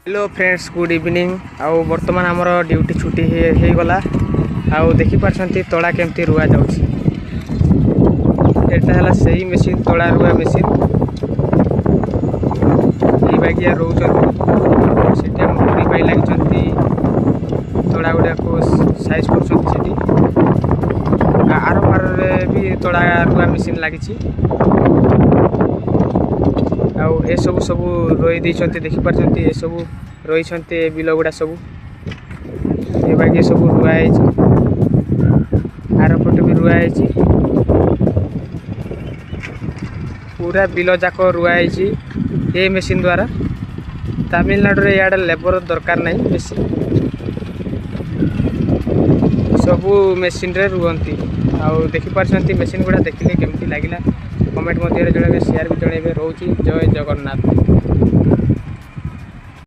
Hello friends good evening. आउ बर्तमान आमर ड्यूटी छुट्टी हो गला। आउ देखि पारछंती तोड़ा केमती रुआ जाउछि। एटा हला सही मशीन तोड़ा रुआ मशीन। ई बागिया रोउछंती सेटा मुड़ी पाई लागछंती तोड़ा गुडा को साइज करछंती सेठी। आरो पार रे भी तोड़ा रुआ मशीन लागिछि। आउ ए सब सब रोई दैछंती देखि पारछंती ए सब रोइछंती बिल गुडा सब ए बाकी सब रुआ आइछि। आरो पटे भी रुआ आइछि। पूरा बिल जाक रुआ आइछि ए मशीन द्वारा। तमिलनाडु रे याडा लेबर दरकार नाही बेसी सब मशीन रे रुहंती। आउ देखि पारछंती मशीन गुडा देखिले केमती लागिला कमेंट मध्य रे जणे शेयर भी जणेबे। रहउची जय जगन्नाथ।